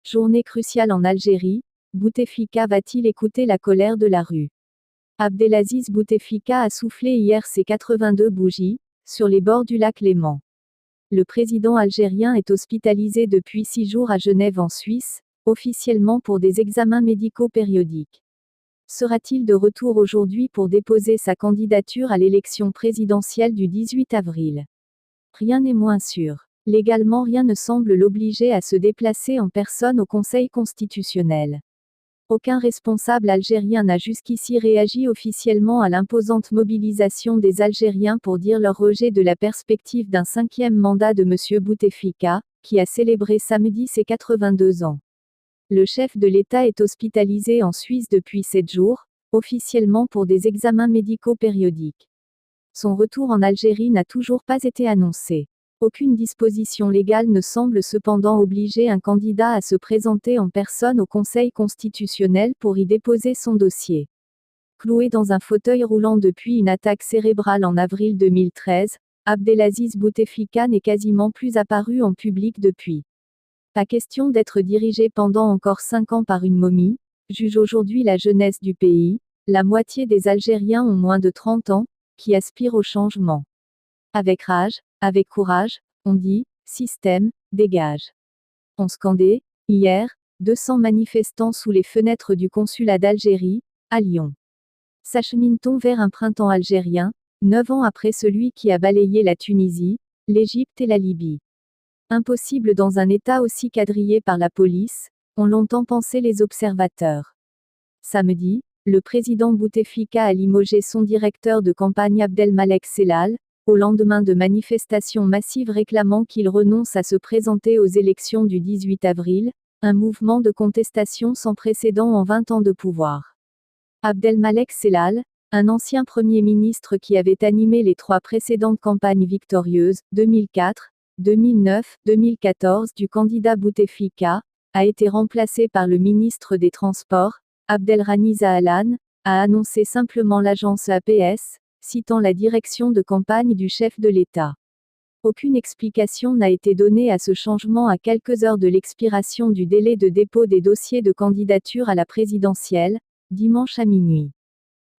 Journée cruciale en Algérie, Bouteflika va-t-il écouter la colère de la rue? Abdelaziz Bouteflika a soufflé hier ses 82 bougies, sur les bords du lac Léman. Le président algérien est hospitalisé depuis 6 jours à Genève en Suisse, officiellement pour des examens médicaux périodiques. Sera-t-il de retour aujourd'hui pour déposer sa candidature à l'élection présidentielle du 18 avril? Rien n'est moins sûr. Légalement, rien ne semble l'obliger à se déplacer en personne au Conseil constitutionnel. Aucun responsable algérien n'a jusqu'ici réagi officiellement à l'imposante mobilisation des Algériens pour dire leur rejet de la perspective d'un 5e mandat de M. Bouteflika, qui a célébré samedi ses 82 ans. Le chef de l'État est hospitalisé en Suisse depuis 7 jours, officiellement pour des examens médicaux périodiques. Son retour en Algérie n'a toujours pas été annoncé. Aucune disposition légale ne semble cependant obliger un candidat à se présenter en personne au Conseil constitutionnel pour y déposer son dossier. Cloué dans un fauteuil roulant depuis une attaque cérébrale en avril 2013, Abdelaziz Bouteflika n'est quasiment plus apparu en public depuis. Pas question d'être dirigé pendant encore 5 ans par une momie, juge aujourd'hui la jeunesse du pays. La moitié des Algériens ont moins de 30 ans, qui aspirent au changement. Avec rage, avec courage, on dit, système, dégage. On scandait, hier, 200 manifestants sous les fenêtres du consulat d'Algérie, à Lyon. S'achemine-t-on vers un printemps algérien, 9 ans après celui qui a balayé la Tunisie, l'Égypte et la Libye? Impossible dans un État aussi quadrillé par la police, ont longtemps pensé les observateurs. Samedi, le président Bouteflika a limogé son directeur de campagne Abdelmalek Sellal, au lendemain de manifestations massives réclamant qu'il renonce à se présenter aux élections du 18 avril, un mouvement de contestation sans précédent en 20 ans de pouvoir. Abdelmalek Sellal, un ancien Premier ministre qui avait animé les 3 précédentes campagnes victorieuses, 2004, 2009, 2014 du candidat Bouteflika, a été remplacé par le ministre des Transports, Abdelrani Zahalan, a annoncé simplement l'agence APS, citant la direction de campagne du chef de l'État. Aucune explication n'a été donnée à ce changement à quelques heures de l'expiration du délai de dépôt des dossiers de candidature à la présidentielle, dimanche à minuit.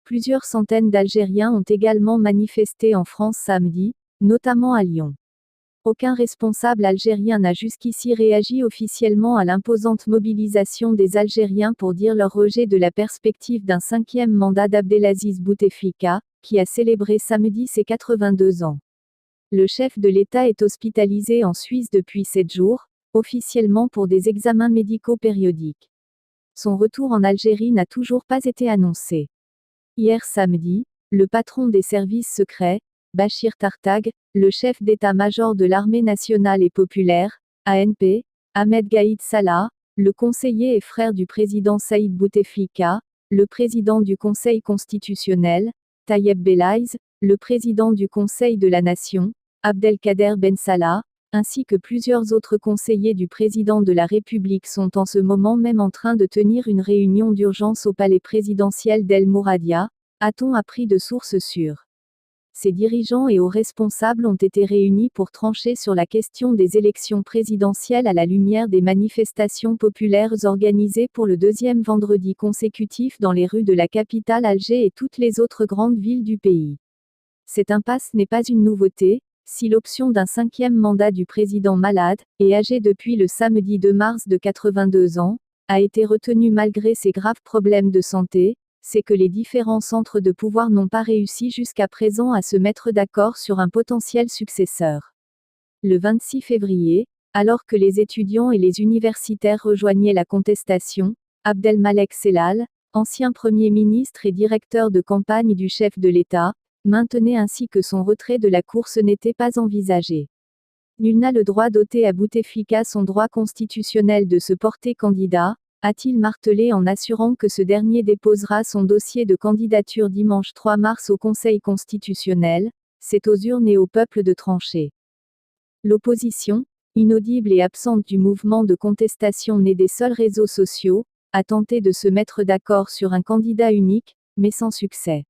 Plusieurs centaines d'Algériens ont également manifesté en France samedi, notamment à Lyon. Aucun responsable algérien n'a jusqu'ici réagi officiellement à l'imposante mobilisation des Algériens pour dire leur rejet de la perspective d'un 5e mandat d'Abdelaziz Bouteflika, qui a célébré samedi ses 82 ans. Le chef de l'État est hospitalisé en Suisse depuis 7 jours, officiellement pour des examens médicaux périodiques. Son retour en Algérie n'a toujours pas été annoncé. Hier samedi, le patron des services secrets, Bachir Tartag, le chef d'état-major de l'armée nationale et populaire, ANP, Ahmed Gaïd Salah, le conseiller et frère du président Saïd Bouteflika, le président du Conseil constitutionnel, Tayeb Belaïz, le président du Conseil de la Nation, Abdelkader Ben Salah, ainsi que plusieurs autres conseillers du président de la République sont en ce moment même en train de tenir une réunion d'urgence au palais présidentiel d'El Mouradia, a-t-on appris de sources sûres. Ces dirigeants et hauts responsables ont été réunis pour trancher sur la question des élections présidentielles à la lumière des manifestations populaires organisées pour le 2e vendredi consécutif dans les rues de la capitale Alger et toutes les autres grandes villes du pays. Cette impasse n'est pas une nouveauté, si l'option d'un 5e mandat du président malade, et âgé depuis le samedi 2 mars de 82 ans, a été retenue malgré ses graves problèmes de santé, c'est que les différents centres de pouvoir n'ont pas réussi jusqu'à présent à se mettre d'accord sur un potentiel successeur. Le 26 février, alors que les étudiants et les universitaires rejoignaient la contestation, Abdelmalek Sellal, ancien Premier ministre et directeur de campagne du chef de l'État, maintenait ainsi que son retrait de la course n'était pas envisagé. Nul n'a le droit d'ôter à Bouteflika son droit constitutionnel de se porter candidat, a-t-il martelé en assurant que ce dernier déposera son dossier de candidature dimanche 3 mars au Conseil constitutionnel, c'est aux urnes et au peuple de trancher. L'opposition, inaudible et absente du mouvement de contestation né des seuls réseaux sociaux, a tenté de se mettre d'accord sur un candidat unique, mais sans succès.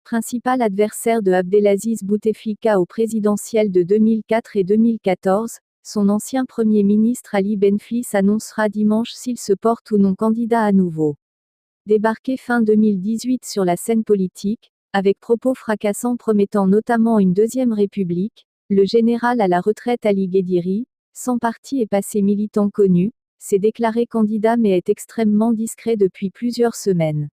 Principal adversaire de Abdelaziz Bouteflika aux présidentielles de 2004 et 2014, son ancien Premier ministre Ali Benflis annoncera dimanche s'il se porte ou non candidat à nouveau. Débarqué fin 2018 sur la scène politique, avec propos fracassants promettant notamment une deuxième république, le général à la retraite Ali Guédiri, sans parti et passé militant connu, s'est déclaré candidat mais est extrêmement discret depuis plusieurs semaines.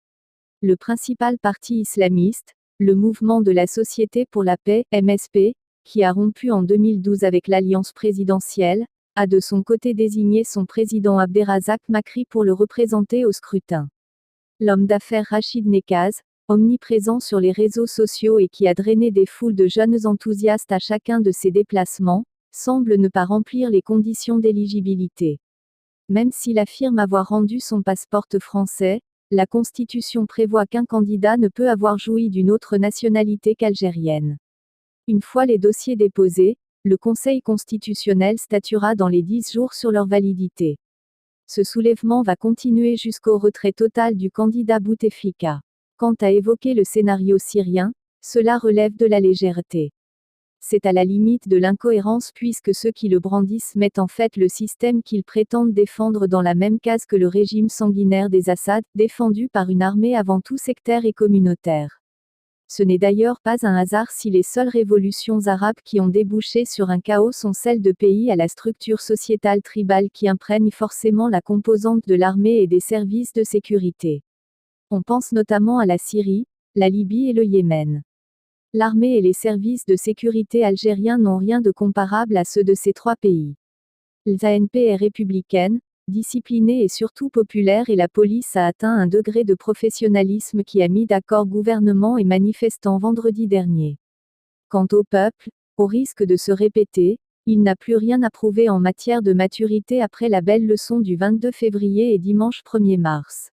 Le principal parti islamiste, le Mouvement de la Société pour la Paix, MSP, qui a rompu en 2012 avec l'alliance présidentielle, a de son côté désigné son président Abderrazak Makri pour le représenter au scrutin. L'homme d'affaires Rachid Nekaz, omniprésent sur les réseaux sociaux et qui a drainé des foules de jeunes enthousiastes à chacun de ses déplacements, semble ne pas remplir les conditions d'éligibilité. Même s'il affirme avoir rendu son passeport français, la Constitution prévoit qu'un candidat ne peut avoir joui d'une autre nationalité qu'algérienne. Une fois les dossiers déposés, le Conseil constitutionnel statuera dans les 10 jours sur leur validité. Ce soulèvement va continuer jusqu'au retrait total du candidat Bouteflika. Quant à évoquer le scénario syrien, cela relève de la légèreté. C'est à la limite de l'incohérence puisque ceux qui le brandissent mettent en fait le système qu'ils prétendent défendre dans la même case que le régime sanguinaire des Assad, défendu par une armée avant tout sectaire et communautaire. Ce n'est d'ailleurs pas un hasard si les seules révolutions arabes qui ont débouché sur un chaos sont celles de pays à la structure sociétale tribale qui imprègnent forcément la composante de l'armée et des services de sécurité. On pense notamment à la Syrie, la Libye et le Yémen. L'armée et les services de sécurité algériens n'ont rien de comparable à ceux de ces trois pays. L'ANP est républicaine, disciplinée et surtout populaire et la police a atteint un degré de professionnalisme qui a mis d'accord gouvernement et manifestants vendredi dernier. Quant au peuple, au risque de se répéter, il n'a plus rien à prouver en matière de maturité après la belle leçon du 22 février et dimanche 1er mars.